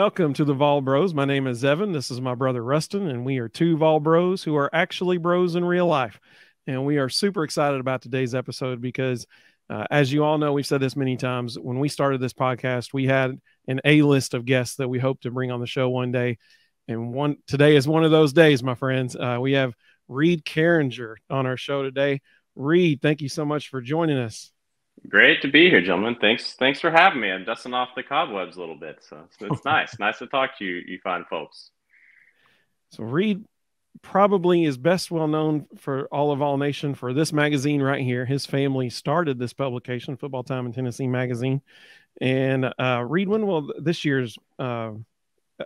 Welcome to the Vol Bros. My name is Evan. This is my brother Rustin, and we are two Vol Bros who are actually bros in real life. And we are super excited about today's episode because, as you all know, we've said this many times. When we started this podcast, we had an A-list of guests that we hope to bring on the show one day. And today is one of those days, my friends. We have Reed Carringer on our show today. Reed, thank you so much for joining us. Great to be here, gentlemen. Thanks for having me. I'm dusting off the cobwebs a little bit, so it's nice. Nice to talk to you fine folks. So Reed probably is best well known for All Nation for this magazine right here. His family started this publication, Football Time in Tennessee magazine. And Reed, when will this year's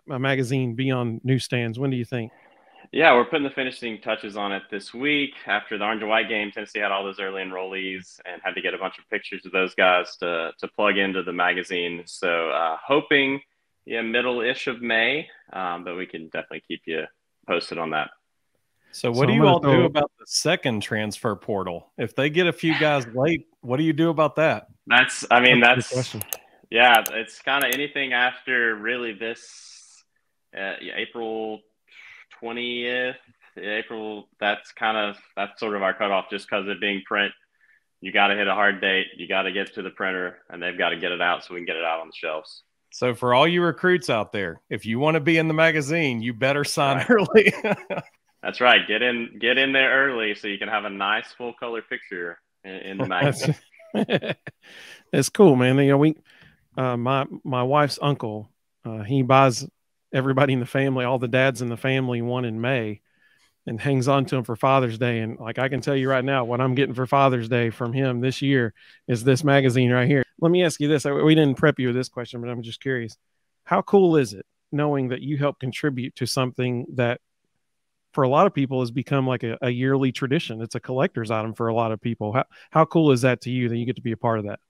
magazine be on newsstands? When do you think? Yeah, we're putting the finishing touches on it this week. After the orange and white game, Tennessee had all those early enrollees and had to get a bunch of pictures of those guys to plug into the magazine. So hoping, middle-ish of May, but we can definitely keep you posted on that. So what do you all do about the second transfer portal? If they get a few guys late, what do you do about that? That's yeah, it's kind of anything after really this April 20th, April. That's sort of our cutoff, just because it being print. You got to hit a hard date. You got to get to the printer, and they've got to get it out so we can get it out on the shelves. So for all you recruits out there, if you want to be in the magazine, you better sign early. That's right. Get in there early so you can have a nice full color picture in the magazine. It's cool, man. You know, my wife's uncle, he buys everybody in the family, all the dads in the family, one in May, and hangs on to them for Father's Day. And like, I can tell you right now, what I'm getting for Father's Day from him this year is this magazine right here. Let me ask you this. We didn't prep you with this question, but I'm just curious. How cool is it knowing that you help contribute to something that for a lot of people has become like a yearly tradition? It's a collector's item for a lot of people. How cool is that to you that you get to be a part of that?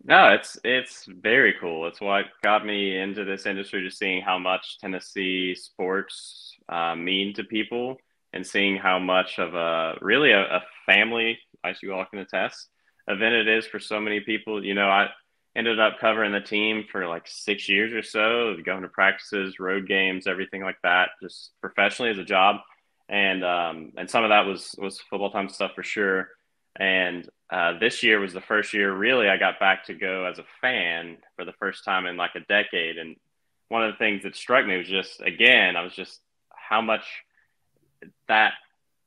No, it's very cool. It's what got me into this industry, just seeing how much Tennessee sports mean to people, and seeing how much of a family, as you all can attest, event it is for so many people. You know, I ended up covering the team for like 6 years or so, going to practices, road games, everything like that, just professionally as a job. And some of that was football time stuff for sure. And this year was the first year really I got back to go as a fan for the first time in like a decade. And one of the things that struck me was just how much that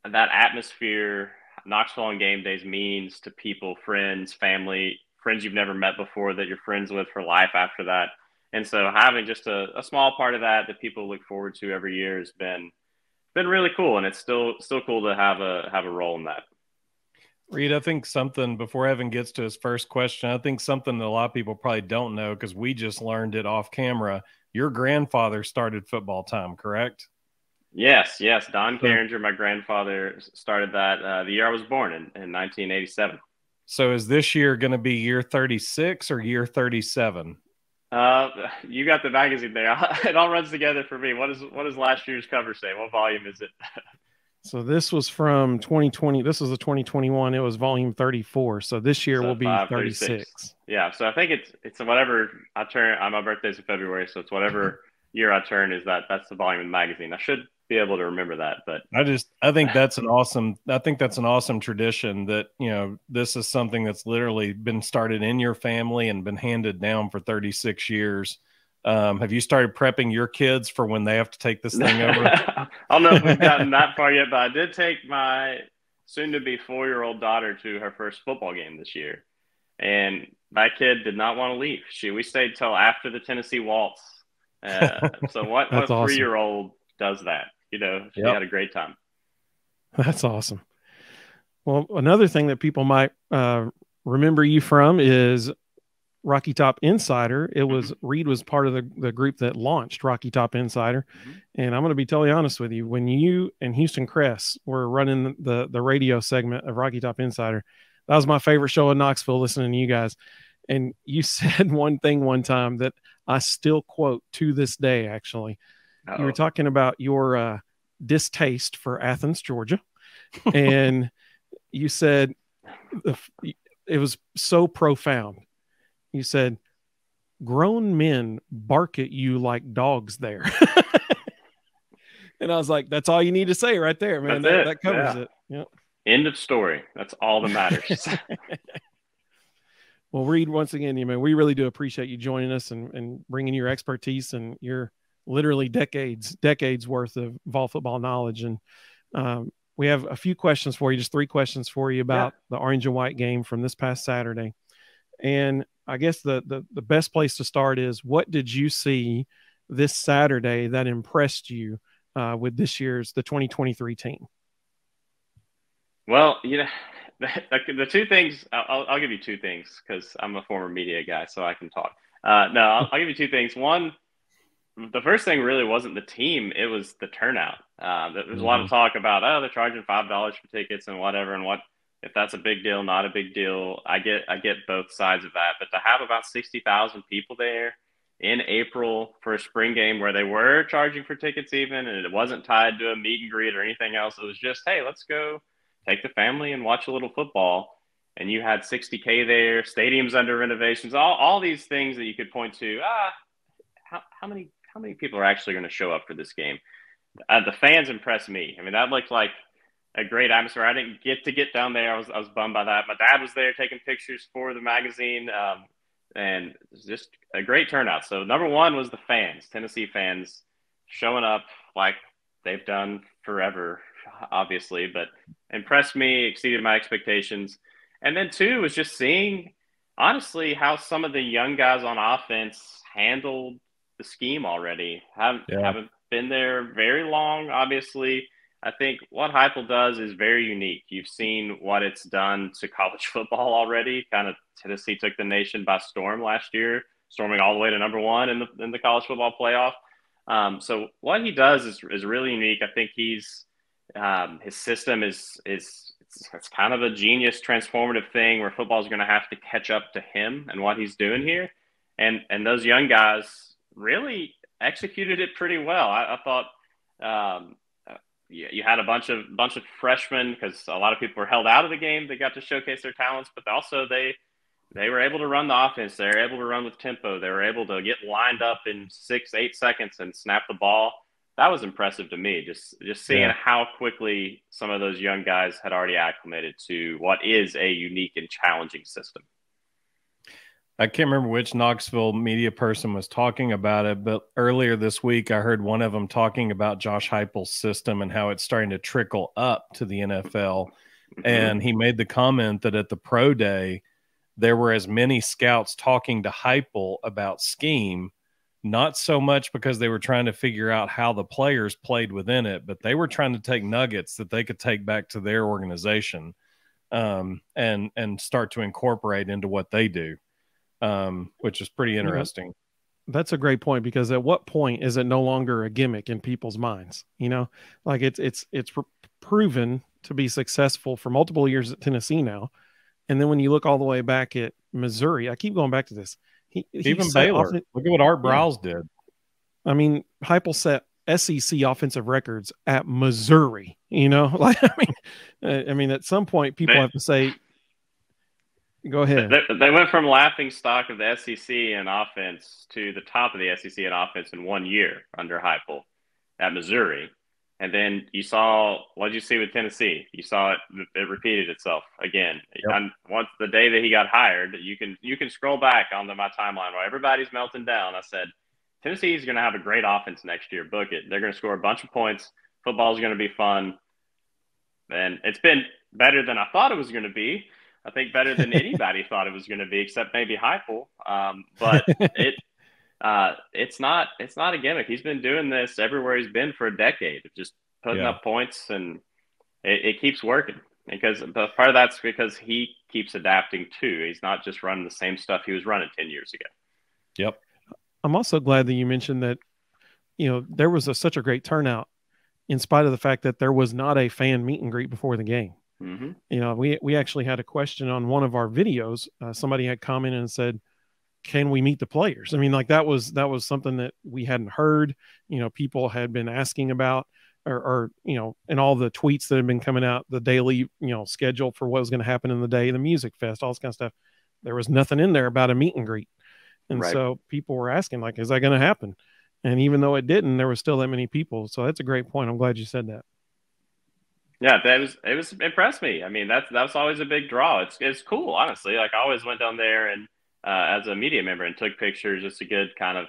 atmosphere, Knoxville on game days, means to people, friends, family, friends you've never met before that you're friends with for life after that. And so having just a small part of that people look forward to every year has been really cool. And it's still cool to have a role in that. Reed, I think something, before Evan gets to his first question, I think something that a lot of people probably don't know, because we just learned it off camera. Your grandfather started Football Time, correct? Yes. Don Carringer, my grandfather, started that the year I was born in 1987. So is this year going to be year 36 or year 37? You got the magazine there. It all runs together for me. What does last year's cover say? What volume is it? So this was from 2020. This was a 2021. It was volume 34. So this year will be 36. Yeah. So I think it's whatever I turn. My birthday's in February, so it's whatever year I turn is that's the volume of the magazine. I should be able to remember that, but I think that's an awesome tradition that, you know, this is something that's literally been started in your family and been handed down for 36 years. Have you started prepping your kids for when they have to take this thing over? I don't know if we've gotten that far yet, but I did take my soon-to-be 4-year-old daughter to her first football game this year, and that kid did not want to leave. We stayed till after the Tennessee Waltz. So what a 3-year-old does that? You know, she had a great time. That's awesome. Well, another thing that people might remember you from is Rocky Top Insider. It was Reed was part of the group that launched Rocky Top Insider. And I'm going to be totally honest with you. When you and Houston Cress were running the radio segment of Rocky Top Insider, that was my favorite show in Knoxville, listening to you guys. And you said one thing one time that I still quote to this day, actually. You were talking about your distaste for Athens, Georgia. And you said it was so profound. You said, grown men bark at you like dogs there. And I was like, that's all you need to say right there, man. That covers it. Yep. End of story. That's all that matters. Well, Reed, once again, we really do appreciate you joining us and bringing your expertise and your literally decades worth of Vol football knowledge. And we have a few questions for you, just 3 questions for you about the orange and white game from this past Saturday. And I guess the best place to start is, what did you see this Saturday that impressed you with this year's, the 2023 team? Well, the 2 things, I'll give you 2 things because I'm a former media guy, so I can talk. No, I'll give you 2 things. One, the first thing really wasn't the team, it was the turnout. There's a lot of talk about, they're charging $5 for tickets and whatever, and what if that's a big deal, not a big deal. I get both sides of that, but to have about 60,000 people there in April for a spring game where they were charging for tickets even, and it wasn't tied to a meet and greet or anything else, it was just, hey, let's go take the family and watch a little football. And you had 60K there, stadiums under renovations, all these things that you could point to. How many people are actually going to show up for this game? The fans impressed me. I mean, that looked like a great atmosphere. I didn't get down there. I was bummed by that. My dad was there taking pictures for the magazine, and it was just a great turnout. So number 1 was the fans, Tennessee fans showing up like they've done forever, obviously, but impressed me, exceeded my expectations. And then 2 was just seeing, honestly, how some of the young guys on offense handled the scheme already. Haven't been there very long, obviously. I think what Heupel does is very unique. You've seen what it's done to college football already. Kind of Tennessee took the nation by storm last year, storming all the way to number 1 in the college football playoff. So what he does is really unique. I think his system is it's kind of a genius transformative thing where football is going to have to catch up to him and what he's doing here. And those young guys really executed it pretty well. I thought you had a bunch of freshmen, because a lot of people were held out of the game. They got to showcase their talents, but also they were able to run the offense. They were able to run with tempo. They were able to get lined up in 6-8 seconds and snap the ball. That was impressive to me, just seeing how quickly some of those young guys had already acclimated to what is a unique and challenging system. I can't remember which Knoxville media person was talking about it, but earlier this week I heard one of them talking about Josh Heupel's system and how it's starting to trickle up to the NFL. And he made the comment that at the pro day, there were as many scouts talking to Heupel about scheme, not so much because they were trying to figure out how the players played within it, but they were trying to take nuggets that they could take back to their organization and start to incorporate into what they do. Which is pretty interesting. That's a great point, because at what point is it no longer a gimmick in people's minds? Like it's proven to be successful for multiple years at Tennessee now. And then when you look all the way back at Missouri, I keep going back to this. Even Baylor. Look at what Art Briles did. I mean, Heupel set SEC offensive records at Missouri, like, I mean, at some point people have to say, go ahead. They went from laughing stock of the SEC in offense to the top of the SEC in offense in 1 year under Heupel at Missouri. And then you saw, what did you see with Tennessee? You saw it repeated itself again. Yep. Once the day that he got hired, you can scroll back onto my timeline where everybody's melting down. I said, Tennessee is going to have a great offense next year. Book it. They're going to score a bunch of points. Football is going to be fun. And it's been better than I thought it was going to be. I think better than anybody thought it was going to be, except maybe Heupel. But it's not a gimmick. He's been doing this everywhere he's been for a decade, just putting up points, and it keeps working. Because part of that's because he keeps adapting too. He's not just running the same stuff he was running 10 years ago. Yep. I'm also glad that you mentioned that, there was such a great turnout in spite of the fact that there was not a fan meet and greet before the game. Mm-hmm. We actually had a question on one of our videos. Somebody had commented and said, can we meet the players? I mean, like that was something that we hadn't heard, people had been asking about, or and all the tweets that had been coming out, the daily, schedule for what was going to happen in the day, the music fest, all this kind of stuff. There was nothing in there about a meet and greet. And Right. so people were asking, like, is that going to happen? And even though it didn't, there was still that many people. So that's a great point. I'm glad you said that. Yeah, it was impressed me. I mean, that's always a big draw. It's cool, honestly. Like I always went down there and as a media member and took pictures. It's a good kind of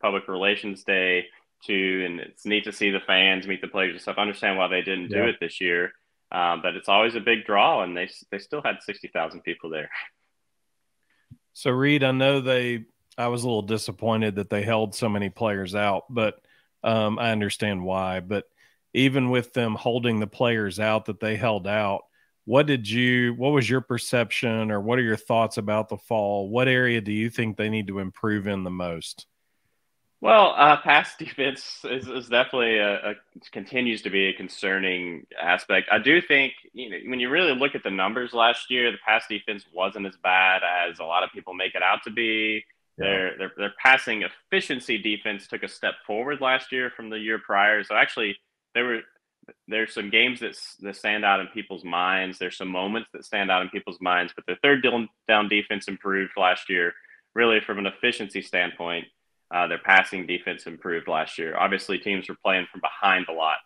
public relations day too, and it's neat to see the fans, meet the players and stuff. I understand why they didn't do Yeah. it this year, but it's always a big draw, and they still had 60,000 people there. So Reed, I know I was a little disappointed that they held so many players out, but I understand why. But even with them holding the players out that they held out, what was your perception, or what are your thoughts about the fall? What area do you think they need to improve in the most? Well, pass defense is definitely continues to be a concerning aspect. I do think, when you really look at the numbers last year, the pass defense wasn't as bad as a lot of people make it out to be. Yeah. Their passing efficiency defense took a step forward last year from the year prior. So actually, there's some games that stand out in people's minds. There's some moments that stand out in people's minds, but their third down defense improved last year, really from an efficiency standpoint. Their passing defense improved last year. Obviously, teams were playing from behind a lot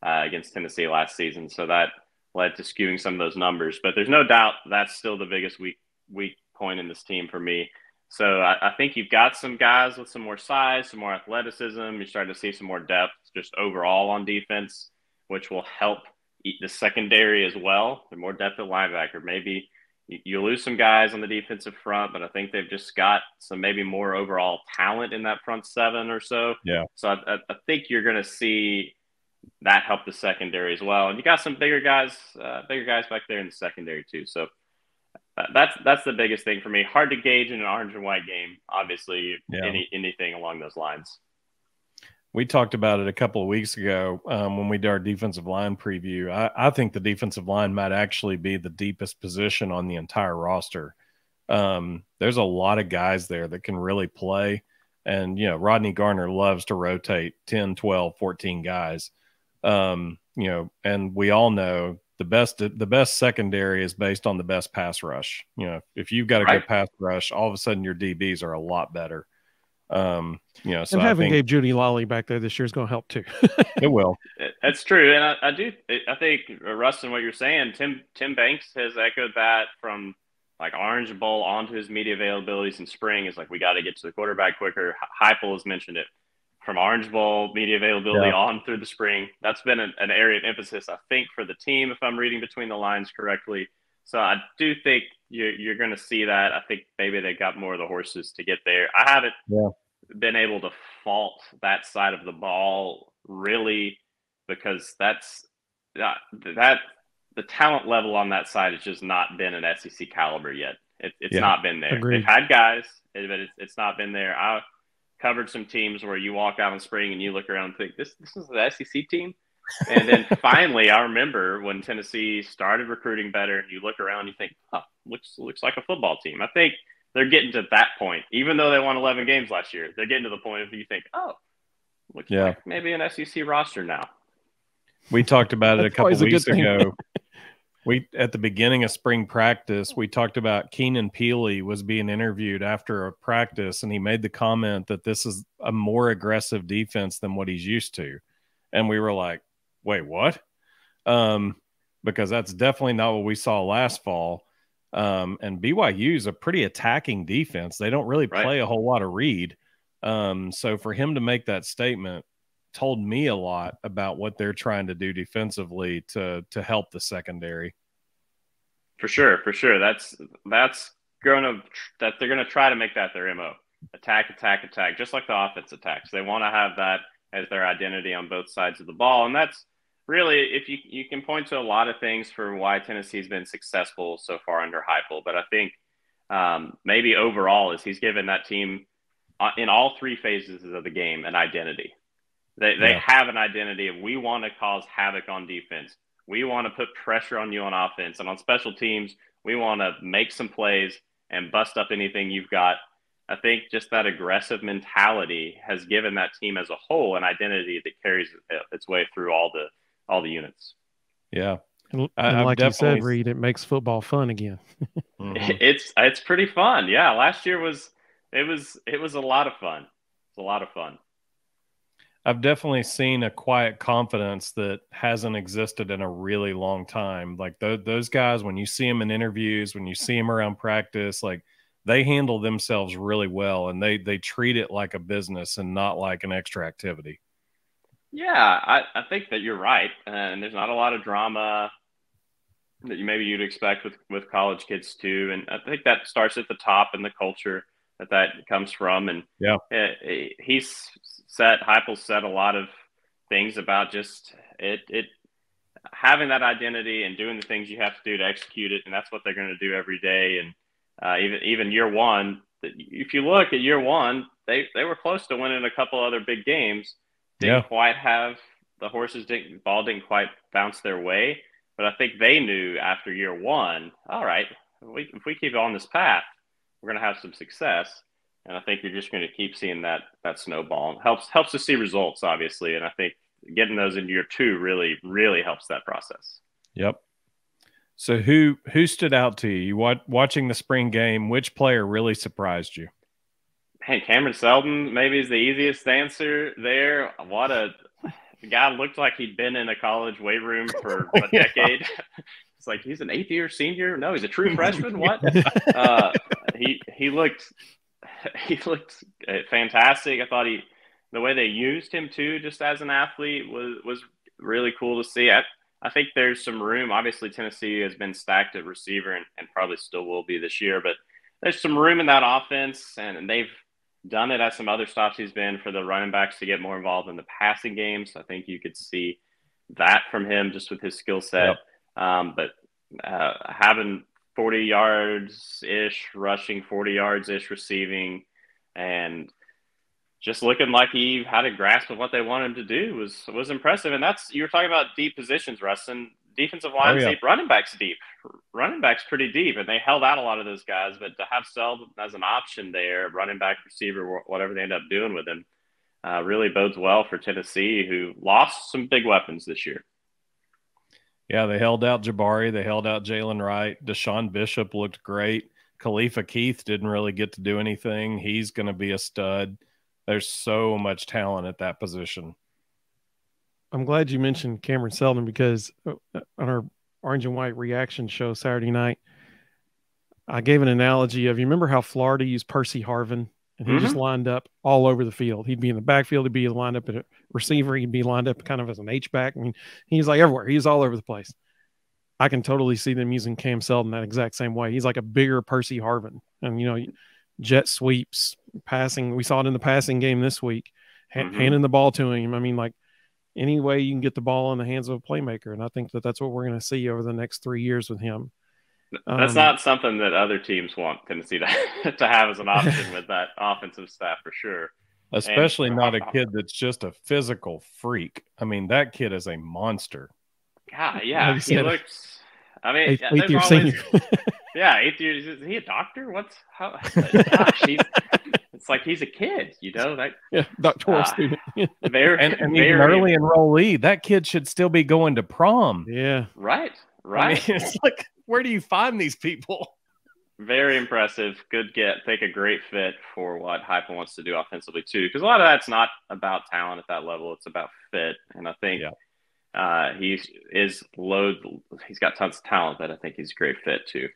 against Tennessee last season, so that led to skewing some of those numbers. But there's no doubt that's still the biggest weak point in this team for me. So I think you've got some guys with some more size, some more athleticism. You're starting to see some more depth just overall on defense, which will help the secondary as well. The more depth at linebacker, maybe you lose some guys on the defensive front, but I think they've just got some maybe more overall talent in that front seven or so. Yeah. So I think you're going to see that help the secondary as well. And you got some bigger guys back there in the secondary too. So that's the biggest thing for me. Hard to gauge in an orange and white game, obviously. Yeah. Anything along those lines. We talked about it a couple of weeks ago when we did our defensive line preview. I think the defensive line might actually be the deepest position on the entire roster. There's a lot of guys there that can really play. And, Rodney Garner loves to rotate 10, 12, 14 guys. And we all know the best secondary is based on the best pass rush. If you've got a good pass rush, all of a sudden your DBs are a lot better. So and having Gabe Judy Lolly back there this year is going to help too. It will. That's true, and I think Rustin, what you're saying, Tim Banks has echoed that from like Orange Bowl onto his media availabilities in spring. Is like, we got to get to the quarterback quicker. Heupel has mentioned it from Orange Bowl media availability on through the spring. That's been an area of emphasis, I think, for the team, if I'm reading between the lines correctly. So I do think you're going to see that. I think maybe they got more of the horses to get there. I haven't been able to fault that side of the ball really, because that's the talent level on that side has just not been an SEC caliber yet. It's not been there. Agreed. They've had guys, but it's not been there. I covered some teams where you walk out in spring and you look around and think, this is the SEC team. And then finally, I remember when Tennessee started recruiting better, and you look around and you think, looks like a football team. I think they're getting to that point. Even though they won 11 games last year, they're getting to the point of you think, looks like maybe an SEC roster now. We talked about it a couple weeks ago. At the beginning of spring practice, we talked about Keenan Peely was being interviewed after a practice, and he made the comment that this is a more aggressive defense than what he's used to. And we were like, wait, what? Because that's definitely not what we saw last fall. And BYU is a pretty attacking defense. They don't really play a whole lot of read. So for him to make that statement told me a lot about what they're trying to do defensively to help the secondary. For sure. That's they're gonna try to make that their MO. Attack, just like the offense attacks. They want to have that as their identity on both sides of the ball. And that's really, if you can point to a lot of things for why Tennessee's been successful so far under Heupel, but I think maybe overall is he's given that team in all three phases of the game an identity. They have an identity of, we want to cause havoc on defense. We want to put pressure on you on offense. And on special teams, we want to make some plays and bust up anything you've got. I think just that aggressive mentality has given that team as a whole an identity that carries its way through all the units. Yeah. And like you said, Reed, it makes football fun again. It's pretty fun. Yeah. Last year was it was a lot of fun. It's a lot of fun. I've definitely seen a quiet confidence that hasn't existed in a really long time. Like those guys, when you see them in interviews, when you see them around practice, like they handle themselves really well, and they treat it like a business and not like an extra activity. Yeah, I think that you're right, and there's not a lot of drama that maybe you'd expect with college kids too. And I think that starts at the top and the culture that comes from. And yeah, Heupel said a lot of things about just it having that identity and doing the things you have to do to execute it, and that's what they're going to do every day. And even year one, if you look at year one, they were close to winning a couple other big games. Didn't quite have the ball didn't quite bounce their way. But I think they knew after year one, all right, if we keep on this path, we're going to have some success. And I think you're just going to keep seeing that snowball. It helps to see results, obviously. And I think getting those in year two really, really helps that process. Yep. So who stood out to you? You watching the spring game, which player really surprised you? Hey, Cameron Selden maybe is the easiest answer there. The guy looked like he'd been in a college weight room for a decade. It's like he's an 8th year senior. No, he's a true freshman. What? He looked fantastic. I thought the way they used him too, just as an athlete, was really cool to see. I think there's some room. Obviously, Tennessee has been stacked at receiver and probably still will be this year, but there's some room in that offense, and they've done it at some other stops he's been for the running backs to get more involved in the passing game. So I think you could see that from him just with his skill set. Yep. But having 40 yards-ish rushing, 40 yards-ish receiving, and just looking like he had a grasp of what they wanted him to do was impressive. And you were talking about deep positions, Rustin. Defensive line deep, running backs deep. Running backs pretty deep, and they held out a lot of those guys. But to have Selden as an option there, running back, receiver, whatever they end up doing with him, really bodes well for Tennessee, who lost some big weapons this year. Yeah, they held out Jabari. They held out Jalen Wright. Deshaun Bishop looked great. Khalifa Keith didn't really get to do anything. He's going to be a stud. There's so much talent at that position. I'm glad you mentioned Cameron Selden because on our Orange and White reaction show Saturday night, I gave an analogy of, you remember how Florida used Percy Harvin, and he just lined up all over the field. He'd be in the backfield. He'd be lined up at a receiver. He'd be lined up kind of as an H-back. I mean, he's like everywhere. He's all over the place. I can totally see them using Cam Selden that exact same way. He's like a bigger Percy Harvin. And, jet sweeps, passing. We saw it in the passing game this week, handing the ball to him. I mean, like, any way you can get the ball in the hands of a playmaker. And I think that's what we're going to see over the next 3 years with him. That's not something that other teams want Tennessee to have as an option with that offensive staff for sure. Especially not a kid that's just a physical freak. I mean, that kid is a monster. God, yeah. He looks – I mean, eighth year senior. Yeah, 8th year. Is he a doctor? Gosh, it's like he's a kid, doctoral student. and even early enrollee. That kid should still be going to prom. Yeah. Right. I mean, it's like, where do you find these people? Very impressive. Good get. Think a great fit for what Heupel wants to do offensively too, because a lot of that's not about talent at that level. It's about fit, and I think he's got tons of talent that I think he's a great fit too.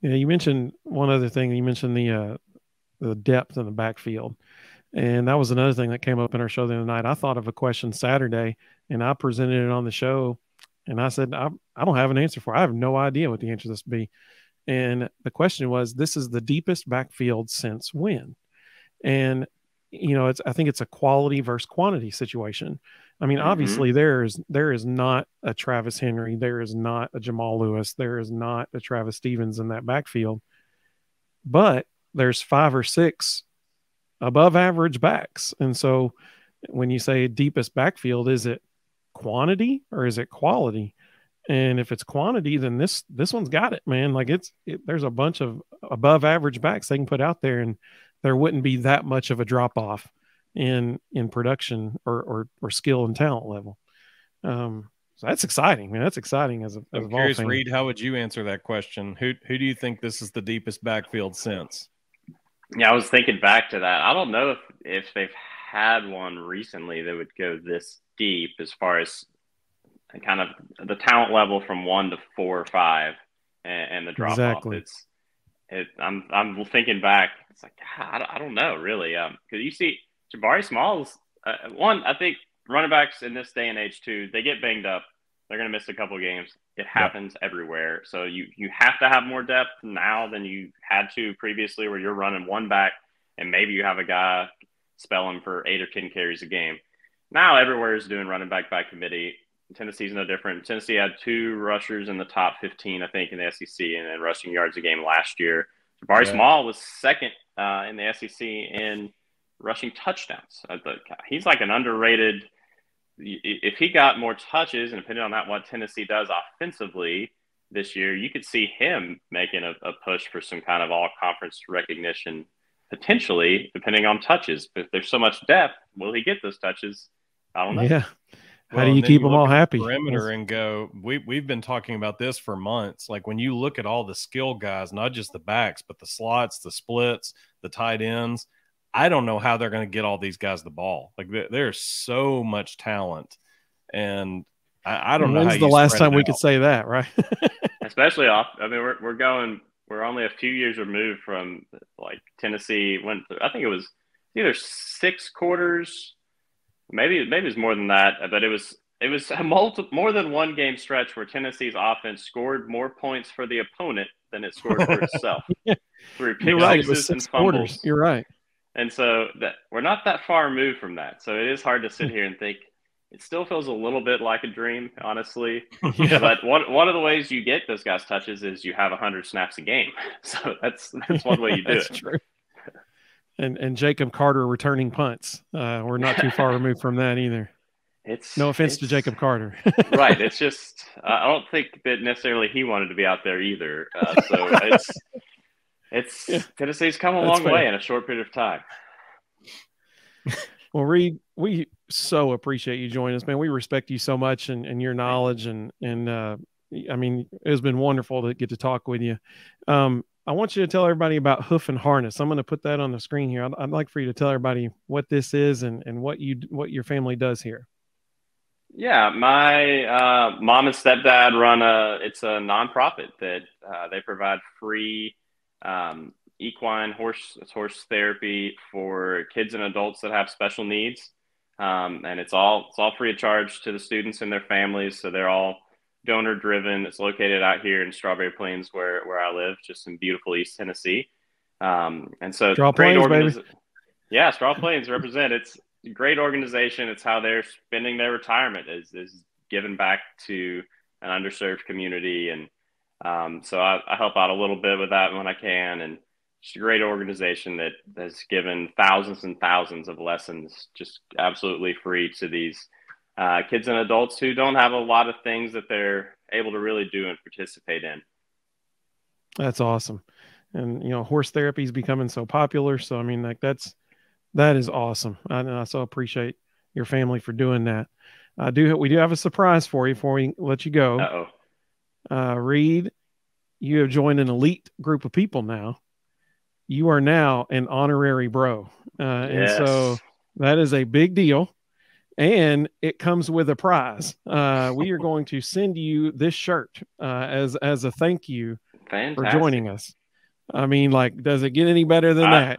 Yeah, you mentioned one other thing. You mentioned the depth in the backfield, and that was another thing that came up in our show the other night. I thought of a question Saturday, and I presented it on the show, and I said, I don't have an answer for it. I have no idea what the answer to this would be. And the question was, this is the deepest backfield since when? And, I think it's a quality versus quantity situation. I mean, obviously there is not a Travis Henry. There is not a Jamal Lewis. There is not a Travis Stevens in that backfield, but there's 5 or 6 above average backs. And so when you say deepest backfield, is it quantity or is it quality? And if it's quantity, then this one's got it, man. Like there's a bunch of above average backs they can put out there, and there wouldn't be that much of a drop off in production or skill and talent level. So that's exciting, man. That's exciting as a curious, fan. Reed, how would you answer that question? Who do you think this is the deepest backfield since? Yeah, I was thinking back to that. I don't know if they've had one recently that would go this deep as far as kind of the talent level from 1 to 4 or 5 and the drop off. Exactly. I'm thinking back. It's like I don't know really. Because you see Jabari Smalls. One, I think running backs in this day and age too, they get banged up. They're going to miss a couple of games. It happens everywhere. So you have to have more depth now than you had to previously, where you're running one back and maybe you have a guy spelling for 8 or 10 carries a game. Now everywhere is doing running back by committee. Tennessee's no different. Tennessee had 2 rushers in the top 15, I think, in the SEC and rushing yards a game last year. Jabari Small was second in the SEC in rushing touchdowns. He's like an underrated. If he got more touches, and depending on that, what Tennessee does offensively this year, you could see him making a push for some kind of all-conference recognition potentially, depending on touches. But if there's so much depth, will he get those touches? I don't know. Yeah. How do you keep them all happy? Perimeter and go. We've been talking about this for months. Like when you look at all the skill guys, not just the backs, but the slots, the splits, the tight ends. I don't know how they're going to get all these guys the ball. Like there's so much talent, and I don't know. When's the last time we could say that, right? Especially off. I mean, we're only a few years removed from like Tennessee went. I think it was either 6 quarters. Maybe it was more than that, but it was a more than one game stretch where Tennessee's offense scored more points for the opponent than it scored for itself. Through pick sixes and fumbles. Quarters. You're right. And so we're not that far removed from that. So it is hard to sit here and think. It still feels a little bit like a dream, honestly. Yeah. But one of the ways you get those guys touches is you have 100 snaps a game. So that's one way you do it. That's true. And Jacob Carter returning punts. We're not too far removed from that either. No offense to Jacob Carter. Right. It's just I don't think that necessarily he wanted to be out there either. So Tennessee's come a long way in a short period of time. Well, Reed, we so appreciate you joining us, man. We respect you so much and your knowledge and I mean, it's been wonderful to get to talk with you. I want you to tell everybody about Hoof and Harness. I'm going to put that on the screen here. I'd like for you to tell everybody what this is and what your family does here. Yeah, my mom and stepdad run it's a nonprofit that they provide free equine horse therapy for kids and adults that have special needs, and it's all free of charge to the students and their families. So they're all donor driven. It's located out here in Strawberry Plains where I live, just in beautiful East Tennessee. And so Straw Plains, baby. Yeah, Straw Plains represent. It's a great organization. It's how they're spending their retirement is giving back to an underserved community. And so I help out a little bit with that when I can. And it's a great organization that has given thousands and thousands of lessons just absolutely free to these kids and adults who don't have a lot of things that they're able to really do and participate in. That's awesome. And, horse therapy is becoming so popular. So, I mean, like that is awesome. I so appreciate your family for doing that. We do have a surprise for you before we let you go. Reed, you have joined an elite group of people now. You are now an honorary bro. Yes. And so that is a big deal. And it comes with a prize. We are going to send you this shirt as a thank you for joining us. I mean, like, does it get any better than that?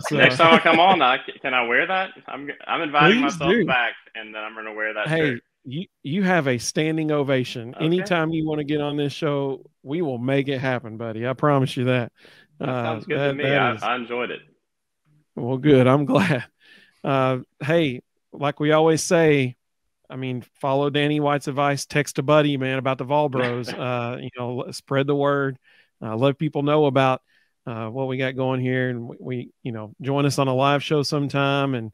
So. Next time I come on, can I wear that? I'm inviting myself back, and then I'm going to wear that shirt. You have a standing ovation. Okay. Anytime you want to get on this show, we will make it happen, buddy. I promise you that. That sounds good to me. I enjoyed it. Well, good. I'm glad. Hey, like we always say, I mean, follow Danny White's advice. Text a buddy, man, about the Vol Bros. Spread the word. Let people know about what we got going here, and we join us on a live show sometime and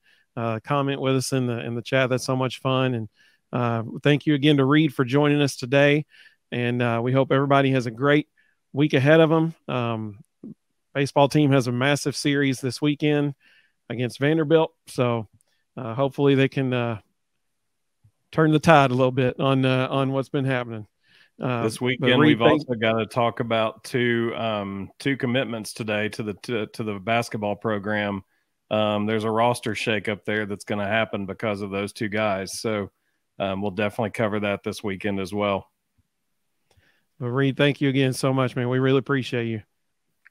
comment with us in the chat. That's so much fun. And thank you again to Reed for joining us today. And we hope everybody has a great week ahead of them. Baseball team has a massive series this weekend against Vanderbilt, so. Hopefully they can turn the tide a little bit on what's been happening. This weekend, we've also got to talk about two commitments today to the basketball program. There's a roster shakeup there that's going to happen because of those two guys. So we'll definitely cover that this weekend as well. Well, Reed, thank you again so much, man. We really appreciate you.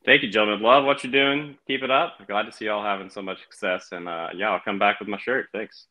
Thank you, gentlemen. Love what you're doing. Keep it up. Glad to see y'all having so much success. And yeah, I'll come back with my shirt. Thanks.